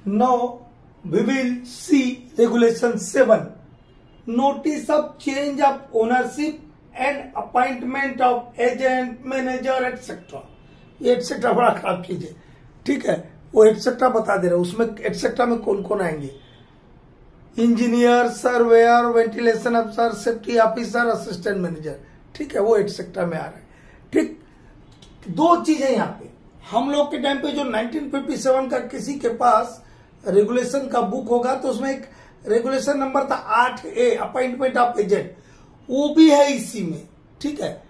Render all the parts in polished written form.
Now we will see Regulation 7. Notice of change of ownership and appointment of agent, manager, etc. ये etcetera बड़ा खराब चीज है, ठीक है। वो एटसेट्रा बता दे रहा है, उसमें एटसेट्रा में कौन कौन आएंगे। इंजीनियर, सर्वेयर, वेंटिलेशन अफसर, सेफ्टी ऑफिसर, असिस्टेंट मैनेजर, ठीक है, वो एटसेट्रा में आ रहा है। ठीक, दो चीजें यहाँ पे हम लोग के टाइम पे जो 1957 का किसी के पास रेगुलेशन का बुक होगा तो उसमें एक रेगुलेशन नंबर था 8A, अपॉइंटमेंट ऑफ एजेंट, वो भी है इसी में, ठीक है।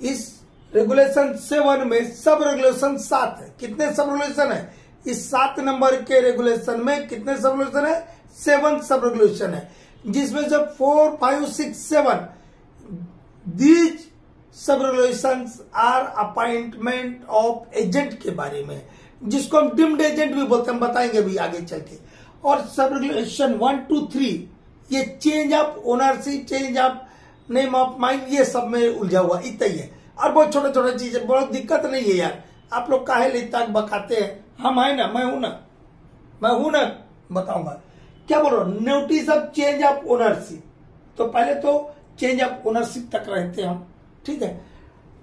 इस रेगुलेशन 7 में सब रेगुलेशन 7 है। कितने सब रेगुलेशन है इस 7 नंबर के रेगुलेशन में? कितने सब रेगुलेशन है? 7 सब रेगुलेशन है, जिसमें से 4, 5, 6, 7 दीज सब regulations are appointment of agent के बारे में, जिसको हम डिम्ड एजेंट भी बोलते हैं, हम बताएंगे भी आगे चल के। और सब रेगुलेशन 1, 2, 3 ये change of ownership, change of name of mind, ये सब में उलझा हुआ इतना ही है। और बहुत छोटे छोटे चीज है, बहुत दिक्कत नहीं है यार। आप लोग काहे इतना बकाते हैं, हम है ना, मैं हूं ना, बताऊंगा क्या बोल रहा हूं। Notice of change of ownership, तो पहले तो चेंज ऑफ ओनरशिप तक रहते हैं हम, ठीक है।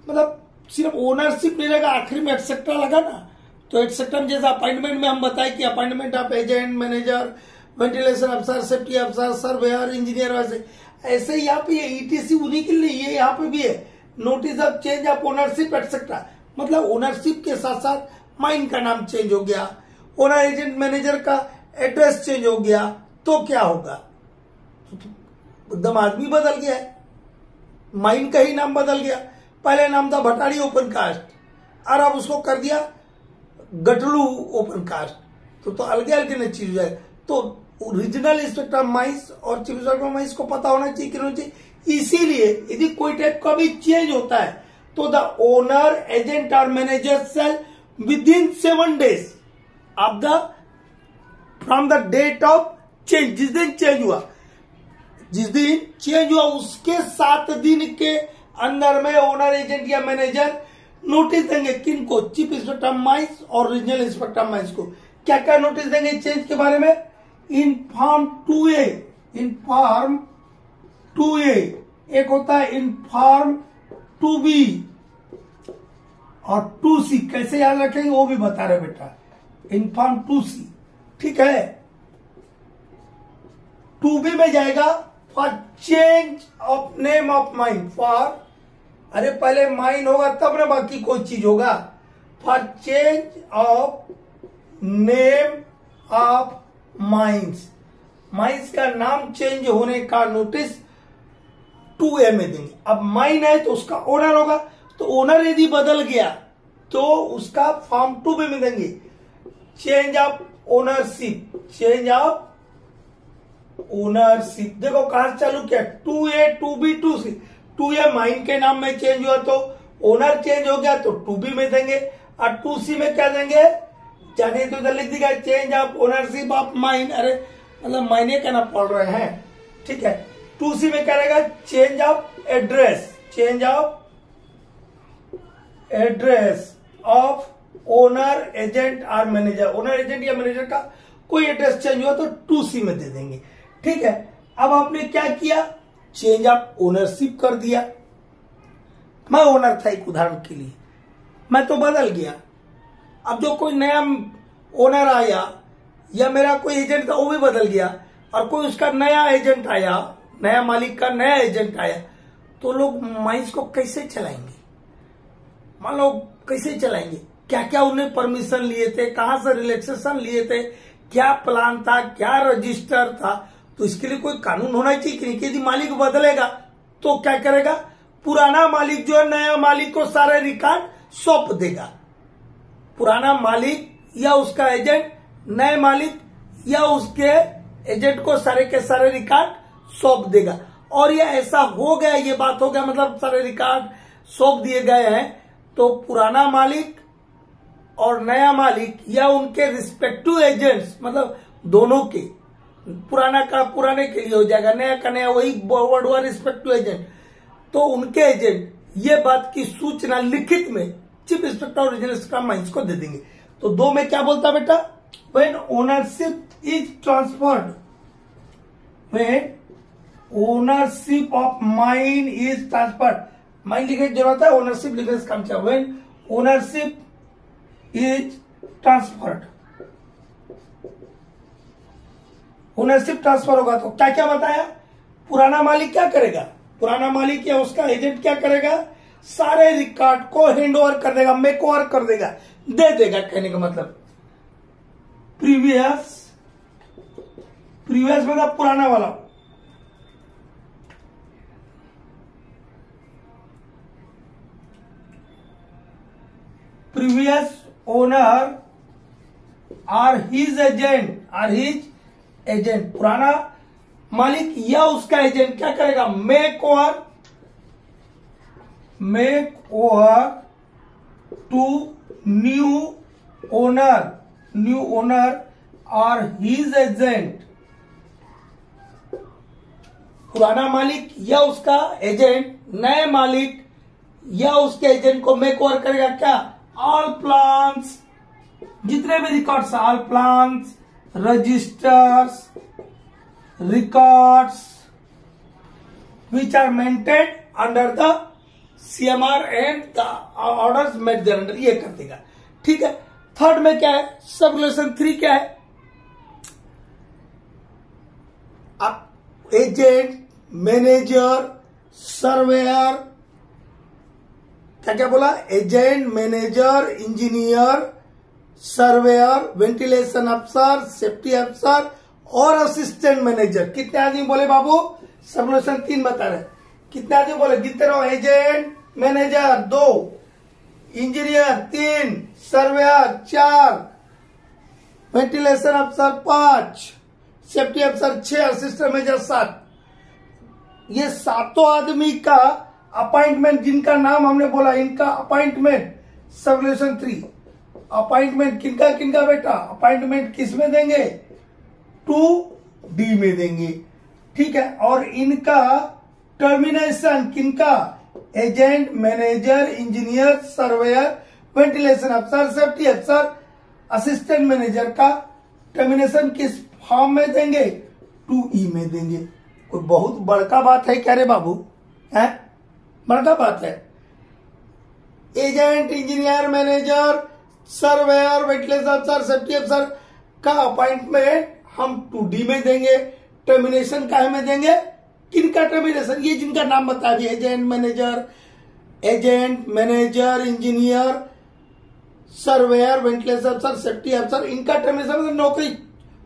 मतलब सिर्फ ओनरशिप नहीं रहेगा, आखिरी में एटसेट्रा लगा ना, तो एटसेट्रा में जैसे अपॉइंटमेंट में हम बताए कि appointment of agent, manager, ventilation अफसर, सेफ्टी अफसर, सर्वेयर, इंजीनियर, वैसे ऐसे ही यहाँ पे ईटीसी उन्हीं के लिए ये यहाँ पे भी है। Notice of change of ownership etcetera, मतलब ओनरशिप के साथ साथ माइन का नाम चेंज हो गया, ओनर, एजेंट, मैनेजर का एड्रेस चेंज हो गया, तो क्या होगा? एकदम आदमी बदल गया है, माइन का ही नाम बदल गया। पहले नाम था भटाड़ी ओपन कास्ट और अब उसको कर दिया गटलू ओपन कास्ट, तो अलग अलग न चीज है। तो ओरिजिनल इंस्पेक्टर माइंस और चीफ इंस्पेक्टर माइंस को पता होना चाहिए कि नहीं चाहिए। इसीलिए यदि कोई टाइप का भी चेंज होता है तो द ओनर, एजेंट और manager shall within 7 days of the from the date of change, जिस दिन चेंज हुआ उसके 7 दिन के अंदर में ओनर, एजेंट या मैनेजर नोटिस देंगे। किनको? चीफ इंस्पेक्टर माइंस और रीजनल इंस्पेक्टर माइंस को। क्या क्या नोटिस देंगे चेंज के बारे में? इन फॉर्म 2A, एक होता है इन फॉर्म 2B और 2C। कैसे याद रखेंगे वो भी बता रहे बेटा, इन फॉर्म 2C, ठीक है। 2B में जाएगा for change of name of mine, for, अरे पहले माइन होगा तब ना बाकी कोई चीज होगा। For change of name of mines, mines का नाम चेंज होने का नोटिस 2A में देंगे। अब माइन है तो उसका ओनर होगा, तो ओनर यदि बदल गया तो उसका फॉर्म 2B में देंगे। Change of ownership, change of ownership देखो कहां चालू किया, 2A, 2B, 2C। 2A mine के नाम में चेंज हुआ तो ओनर चेंज हो गया तो 2B में देंगे, और 2C में क्या देंगे जानिए, तो इधर लिख दिया change of ownership of mine, अरे मतलब मायने का ना पढ़ रहे हैं, ठीक है। 2C में क्या रहेगा? Change of address, change of address of owner, agent और मैनेजर। ओनर, एजेंट या मैनेजर का कोई एड्रेस चेंज हुआ तो 2C में दे देंगे, ठीक है। अब आपने क्या किया? चेंज ऑफ ओनरशिप कर दिया। मैं ओनर था, एक उदाहरण के लिए, मैं तो बदल गया। अब जो कोई नया ओनर आया या मेरा कोई एजेंट था वो भी बदल गया, और कोई उसका नया एजेंट आया, नया मालिक का नया एजेंट आया, तो लोग माइंस को कैसे चलाएंगे? मान लो कैसे चलाएंगे? क्या क्या उन्हें परमिशन लिए थे, कहां से रिलैक्सेशन लिए थे, क्या प्लान था, क्या रजिस्टर था? तो इसके लिए कोई कानून होना चाहिए कि नहीं, यदि मालिक बदलेगा तो क्या करेगा? पुराना मालिक जो है नया मालिक को सारे रिकॉर्ड सौंप देगा। पुराना मालिक या उसका एजेंट नए मालिक या उसके एजेंट को सारे के सारे रिकॉर्ड सौंप देगा। और ये ऐसा हो गया, ये बात हो गया, मतलब सारे रिकॉर्ड सौंप दिए गए हैं, तो पुराना मालिक और नया मालिक या उनके रिस्पेक्टिव एजेंट्स, मतलब दोनों के, पुराना का पुराने के लिए हो जाएगा, नया का नया, वही वर्ड हुआ रिस्पेक्टिव एजेंट, तो उनके एजेंट ये बात की सूचना लिखित में चीफ इंस्पेक्टर और रीजनल इंस्पेक्टर माइंस को दे देंगे। तो 2 में क्या बोलता बेटा? when ownership is transferred, when ownership of mine is transferred, mine लिखने की जरूरत है, ओनरशिप लिखने से काम चलेगा। when ownership is transferred, ownership transfer होगा तो क्या क्या बताया, पुराना मालिक क्या करेगा, पुराना मालिक या उसका एजेंट क्या करेगा, सारे रिकॉर्ड को हैंड ओवर कर देगा, मेक ओवर कर देगा, दे देगा। कहने का मतलब प्रीवियस मतलब पुराना वाला, previous owner or his agent, पुराना मालिक या उसका एजेंट क्या करेगा, make over to new owner और हिज एजेंट, पुराना मालिक या उसका एजेंट नए मालिक या उसके एजेंट को मेक ओवर करेगा क्या, ऑल प्लान्स, जितने भी records, all plans, registers, records which are maintained under the CMR and the orders made thereunder, ये कर देगा। ठीक है। थर्ड में क्या है, सब रिलेशन 3 क्या है, आप एजेंट, मैनेजर, सर्वेयर, क्या क्या बोला, agent, manager, engineer, surveyor, ventilation अफसर, सेफ्टी अफसर और असिस्टेंट मैनेजर। कितने आदमी बोले बाबू, सब रिलेशन 3 बता रहे, कितने आदमी बोले, गिनते रहो, agent manager 2, engineer 3, surveyor 4, ventilation अफसर 5, सेफ्टी अफसर 6, असिस्टेंट मैनेजर 7। ये सातों आदमी का अपॉइंटमेंट, जिनका नाम हमने बोला, इनका अपॉइंटमेंट सब रिलेशन 3। अपॉइंटमेंट किनका किनका बेटा, अपॉइंटमेंट किस में देंगे, 2D में देंगे। ठीक है। और इनका टर्मिनेशन किनका, agent, manager, engineer, surveyor, ventilation अफसर, सेफ्टी अफसर, असिस्टेंट मैनेजर का टर्मिनेशन किस फॉर्म में देंगे, 2E में देंगे। कोई बहुत बड़का बात है क्या रे बाबू, है बड़का बात है। Agent, engineer, manager, surveyor, ventilation अफसर, सेफ्टी अफसर का अपॉइंटमेंट हम 2D में देंगे, टर्मिनेशन काहे में देंगे, किनका टर्मिनेशन, ये जिनका नाम बता दिए, agent manager, engineer, surveyor, ventilation अफसर, सेफ्टी अफसर, इनका टर्मिनेशन नौकरी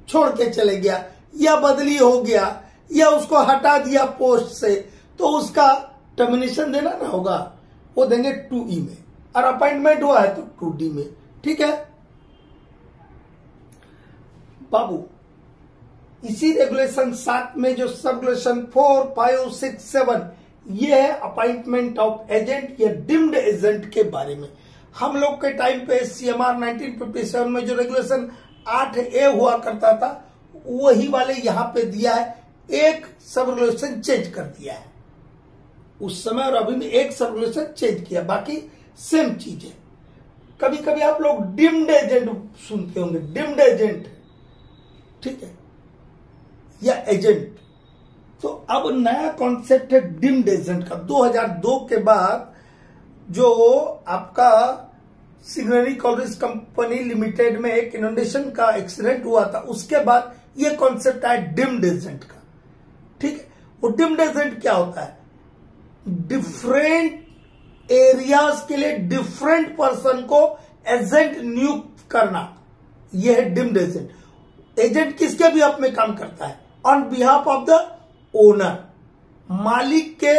छोड़ के चले गया या बदली हो गया या उसको हटा दिया पोस्ट से, तो उसका टर्मिनेशन देना ना होगा, वो देंगे 2E में, और अपॉइंटमेंट हुआ है तो 2D में। ठीक है बाबू। इसी रेगुलेशन 7 में जो सब रेगुलेशन 4, 5, 6, 7 ये है अपॉइंटमेंट ऑफ एजेंट या डिम्ड एजेंट के बारे में। हम लोग के टाइम पे CMR 1957 में जो रेगुलेशन 8A हुआ करता था, वही वाले यहां पे दिया है, एक सब रेगुलेशन चेंज कर दिया है उस समय, और अभी में एक सब रेगुलेशन चेंज किया, बाकी सेम चीज है। कभी कभी आप लोग डिम्ड एजेंट सुनते होंगे, डिम्ड एजेंट, ठीक है, या एजेंट। तो अब नया कॉन्सेप्ट है डिम्ड एजेंट का। 2002 के बाद जो आपका सिग्नरी कॉलेज कंपनी लिमिटेड में एक इनोंडेशन का एक्सीडेंट हुआ था, उसके बाद ये कॉन्सेप्ट आया डिम्ड एजेंट का। ठीक है। वो डिम्ड एजेंट क्या होता है, डिफरेंट एरियाज के लिए डिफरेंट पर्सन को एजेंट नियुक्त करना, यह है डिम्ड एजेंट। एजेंट किसके बिहाफ में काम करता है, on behalf of the owner, मालिक के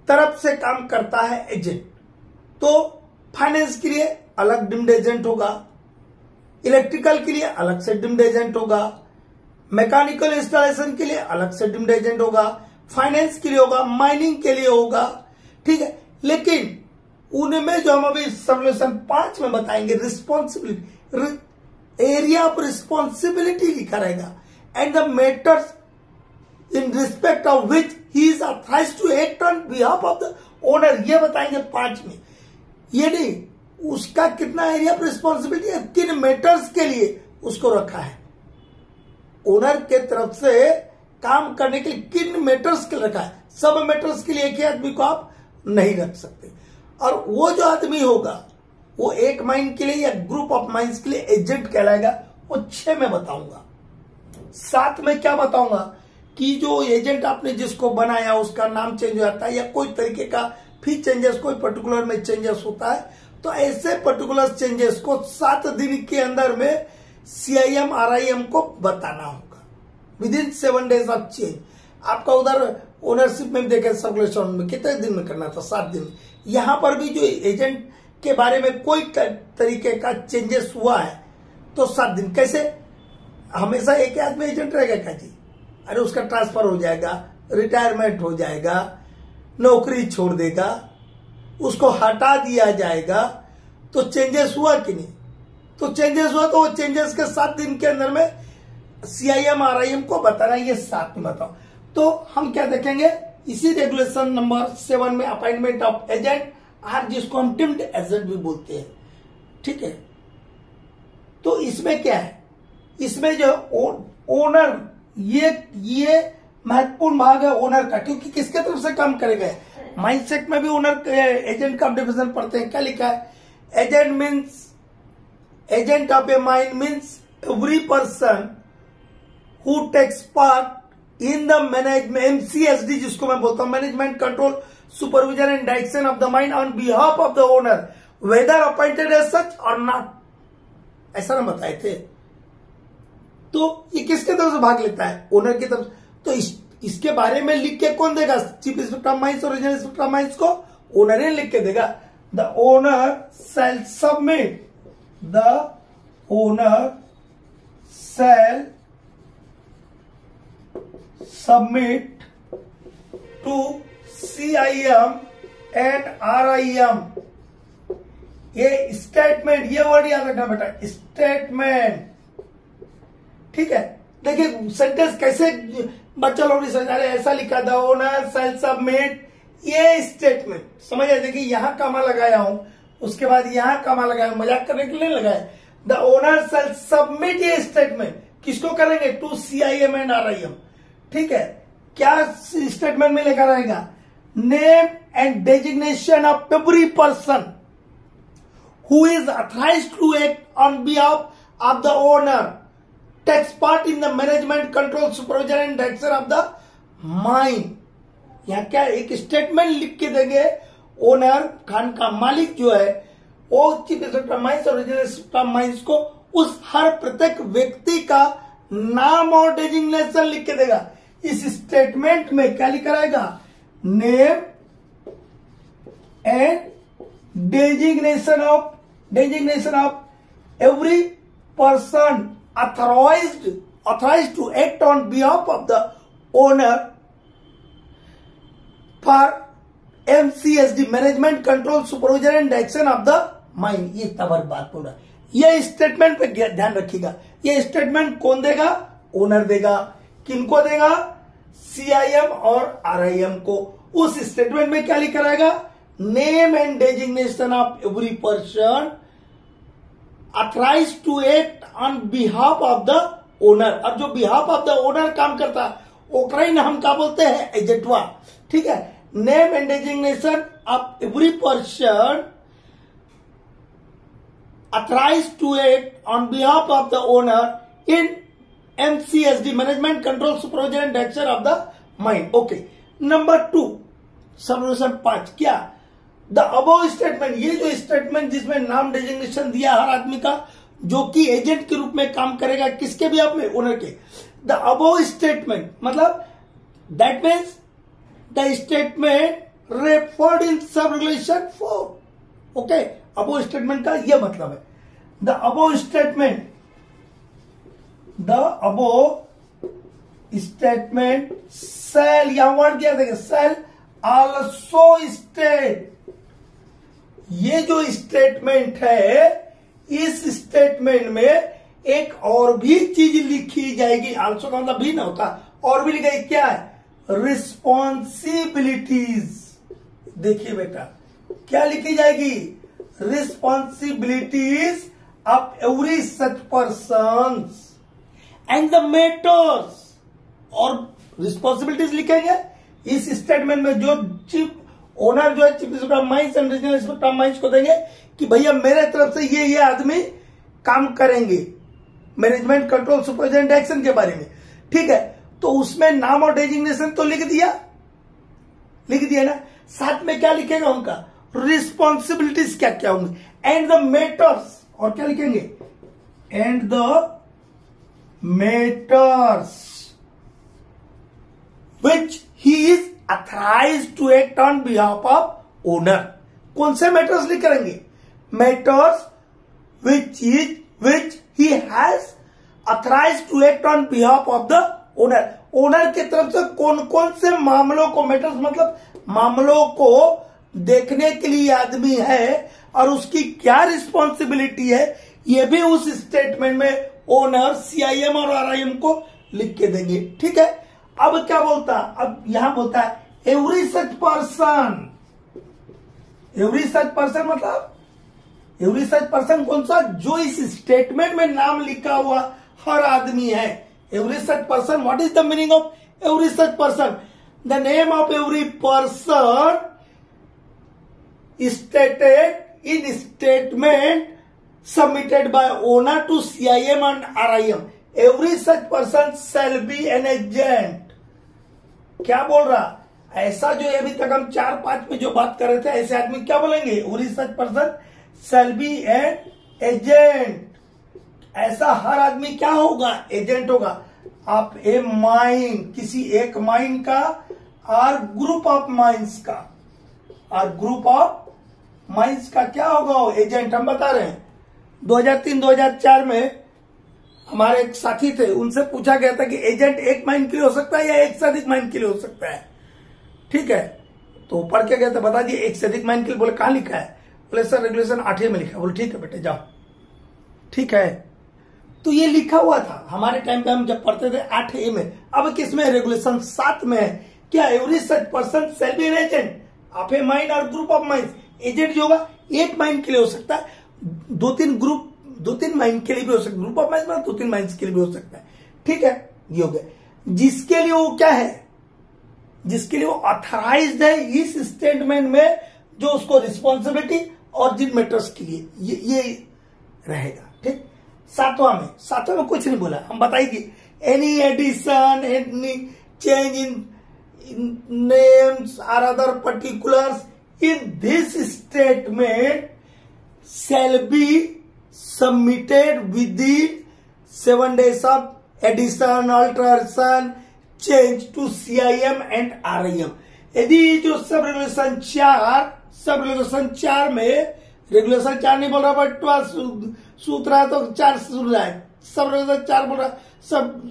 तरफ से काम करता है एजेंट। तो फाइनेंस के लिए अलग डिम्ड एजेंट होगा, इलेक्ट्रिकल के लिए अलग से डिम्ड एजेंट होगा, मैकेनिकल इंस्टॉलेशन के लिए अलग से डिम्ड एजेंट होगा, फाइनेंस के लिए होगा, माइनिंग के लिए होगा। ठीक है। लेकिन उनमें जो हम अभी सबलेशन 5 में बताएंगे, रिस्पॉन्सिबिलिटी, एरिया ऑफ रिस्पॉन्सिबिलिटी लिखा रहेगा, and the matters in respect of which he is authorised to act on behalf of the owner, ये बताएंगे 5 में। ये नहीं उसका कितना एरिया ऑफ रिस्पॉन्सिबिलिटी है, किन मैटर्स के लिए उसको रखा है। ओनर के तरफ से काम करने के लिए किन मैटर्स के लिए रखा है, सब मैटर्स के लिए एक ही आदमी को आप नहीं रख सकते। और वो जो आदमी होगा वो एक माइन के लिए या ग्रुप ऑफ माइंस के लिए एजेंट कहलाएगा। वो 6 में बताऊंगा। 7 में क्या बताऊंगा कि जो एजेंट आपने जिसको बनाया उसका नाम चेंज हो जाता है या कोई तरीके का फिर चेंजेस कोई पर्टिकुलर में चेंजेस होता है, तो ऐसे पर्टिकुलर चेंजेस को 7 दिन के अंदर में CIM RIM को बताना होगा। Within 7 days of change. आपका उधर ओनरशिप में देखे सर्कुलेशन में कितने दिन में करना था, 7 दिन। यहां पर भी जो एजेंट के बारे में कोई तरीके का चेंजेस हुआ है तो 7 दिन। कैसे? हमेशा एक आदमी एजेंट रहेगा क्या जी? अरे उसका ट्रांसफर हो जाएगा, रिटायरमेंट हो जाएगा, नौकरी छोड़ देगा, उसको हटा दिया जाएगा, तो चेंजेस हुआ कि नहीं? तो चेंजेस हुआ तो वो चेंजेस के 7 दिन के अंदर में CIM RIM को बताना। ये 7 में बताओ। तो हम क्या देखेंगे इसी रेगुलेशन नंबर 7 में, अपॉइंटमेंट ऑफ एजेंट और जिसको हम टिम्ड एजेंट भी बोलते हैं। ठीक है, तो इसमें क्या है, इसमें जो ओनर, ये महत्वपूर्ण भाग है ओनर का, क्योंकि किसके तरफ से काम करेगा। माइंडसेट में भी ओनर एजेंट का डिविजन पढ़ते हैं। क्या लिखा है? Agent means, agent of a mine means every person who takes part in the management, MCSD जिसको मैं बोलता हूं, management control supervision and direction of the mine on behalf of the owner whether appointed as such और not. ऐसा ना बताए थे। तो ये किसके तरफ से भाग लेता है? ओनर की तरफ। तो इसके बारे में लिख के कौन देगा? चीफ इंस्पेक्टर ऑफ माइंस और रीजनल इंस्पेक्टर ऑफ माइंस को ओनर ही लिख के देगा। The owner shall submit, the owner shall submit to CIM and RIM ये स्टेटमेंट, ये वर्ड याद रखना बेटा, स्टेटमेंट। ठीक है, देखिए सेंटेंस कैसे बच्चा लोग समझ रहे, ऐसा लिखा था ओनर शैल सबमिट, ये स्टेटमेंट समझ आए। देखिए यहां कामा लगाया हूं, उसके बाद यहां कामा लगाया, मजाक करने के लिए नहीं लगाया। द ओनर शैल सबमिट, ये स्टेटमेंट किसको करेंगे? To CIM and RIM। ठीक है, क्या स्टेटमेंट में लेकर आएगा? Name and designation of every person who is authorised to act on behalf of the owner takes part in the management control supervision and direction of the mine. यहां क्या एक statement लिख के देंगे, ओनर खान का मालिक जो है वो चीफ इंस्पेक्टर माइंस और रीजनल इंस्पेक्टर माइंस को उस हर प्रत्येक व्यक्ति का नाम और डेजिग्नेशन लिख के देगा। इस स्टेटमेंट में क्या लिखा रहेगा? Name and designation of every person authorized to act on behalf of the owner for MCSD management control supervision and direction of the mind. ये तबर बात पूरा, ये स्टेटमेंट पे ध्यान रखिएगा। ये स्टेटमेंट कौन देगा? ओनर देगा। किनको देगा? CIM और RIM को। उस स्टेटमेंट में क्या लिखा रहेगा? Name and designation of every person authorised to act on behalf of the owner. और जो बिहाफ ऑफ द ओनर काम करता है ओकरा ही हम क्या बोलते हैं? एजेंटवा। ठीक है, name and designation of every person authorized to act on behalf of the owner in MCSD management control supervision and direction of the mind. Okay, number 2 subdivision 5 क्या? द अबव स्टेटमेंट, ये जो स्टेटमेंट जिसमें नाम designation दिया हर आदमी का जो कि एजेंट के रूप में काम करेगा, किसके भी आप में? ओनर के। द अबव स्टेटमेंट मतलब that means the statement referred in sub regulation 4। Okay, above statement का यह मतलब है। द अबो स्टेटमेंट सेल, यहां वर्ड क्या देगा? Shall also state. ये जो स्टेटमेंट है, इस स्टेटमेंट में एक और भी चीज लिखी जाएगी। आल्सो का मतलब भी ना होता, और भी लिखा क्या है? रिस्पॉन्सिबिलिटीज। देखिए बेटा क्या लिखी जाएगी? Responsibilities of every such persons and the matters और रिस्पॉन्सिबिलिटीज लिखेंगे इस स्टेटमेंट में। जो चीफ ओनर जो है chief inspector of mines and regional inspector of mines को देंगे कि भैया मेरे तरफ से ये आदमी काम करेंगे मैनेजमेंट कंट्रोल सुपरविजन एक्शन के बारे में, ठीक है। तो उसमें नाम और डेजिग्नेशन तो लिख दिया ना, साथ में क्या लिखेगा उनका रिस्पॉन्सिबिलिटीज क्या क्या होंगी एंड द मैटर्स, और क्या लिखेंगे and the matters which he is authorised to act on behalf of owner. कौन से मैटर्स लिख करेंगे matters which he has authorised to act on behalf of the owner. Owner की तरफ से कौन कौन से मामलों को, मैटर्स मतलब मामलों को देखने के लिए आदमी है और उसकी क्या रिस्पॉन्सिबिलिटी है, ये भी उस स्टेटमेंट में ओनर सीआईएम और आरआईएम को लिख के देंगे, ठीक है। अब क्या बोलता, अब यहां बोलता है every such person. Every such person मतलब एवरी सच पर्सन कौन सा, जो इस स्टेटमेंट में नाम लिखा हुआ हर आदमी है। Every such person, what is the meaning of every such person? The name of every person stated in statement submitted by owner to CIM and RIM. Every such person shall be an agent. क्या बोल रहा, ऐसा जो अभी तक हम 4-5 में जो बात कर रहे थे, ऐसे आदमी क्या बोलेंगे every such person shall be an agent. ऐसा हर आदमी क्या होगा, एजेंट होगा। आप ए माइन, किसी एक माइन का और ग्रुप ऑफ माइंस का, और ग्रुप ऑफ माइंस का क्या होगा वो एजेंट। हम बता रहे हैं 2003-2004 में हमारे एक साथी थे, उनसे पूछा गया था कि एजेंट एक माइन के लिए हो सकता है या एक से अधिक माइन के लिए हो सकता है, ठीक है। तो पढ़ के गए थे, बता दिए एक से अधिक माइन के लिए। बोले कहां लिखा है? बोले सर रेगुलेशन 8 में लिखा है। बोले ठीक है बेटे जाओ, ठीक है। तो ये लिखा हुआ था हमारे टाइम पे, हम जब पढ़ते थे 8A में। अब किसमें? रेगुलेशन 7 में है। क्या every such person shall be an agent of A mine और ग्रुप ऑफ माइंस। एजेंट जो होगा एक माइन के लिए हो सकता है, 2-3 माइन के लिए भी हो सकता है, ग्रुप ऑफ माइंस में 2-3 माइंस के लिए भी हो सकता है, ठीक है। ये हो गया जिसके लिए वो क्या है, जिसके लिए वो ऑथराइज्ड है इस स्टेटमेंट में, जो उसको रिस्पॉन्सिबिलिटी और जिन मैटर्स के लिए ये रहेगा, ठीक। सातवां में कुछ नहीं बोला, हम बताइए any addition, any change in names और other particulars in this statement shall be submitted within 7 days of addition, alteration, change to CIM and RIM। यदि जो सब रेगुलेशन 4 में, रेगुलेशन 4 नहीं बोल रहा बट सूत्र है तो 4 सुन रहा है, सब रेगुलेशन 4 बोल रहा, सब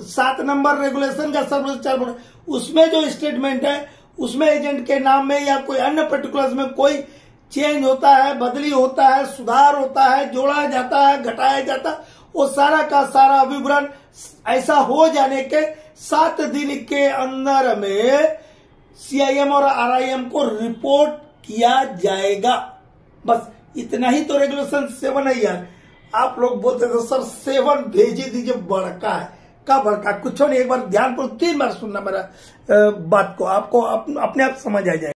7 नंबर रेगुलेशन का सब रेगुलेशन 4 बोल रहा, उसमें जो स्टेटमेंट है उसमें एजेंट के नाम में या कोई अन्य पर्टिकुलर्स में कोई चेंज होता है, बदली होता है, सुधार होता है, जोड़ा जाता है, घटाया जाता है, वो सारा का सारा विवरण ऐसा हो जाने के 7 दिन के अंदर में सीआईएम और आरआईएम को रिपोर्ट किया जाएगा। बस इतना ही तो रेगुलेशन 7 है यार। आप लोग बोलते थे सर 7 भेज ही दीजिए, बड़का है। का बड़का कुछ नहीं, एक बार ध्यान पर 3 बार सुनना मेरा बात को, आपको अपने आप समझ आ जाएगा।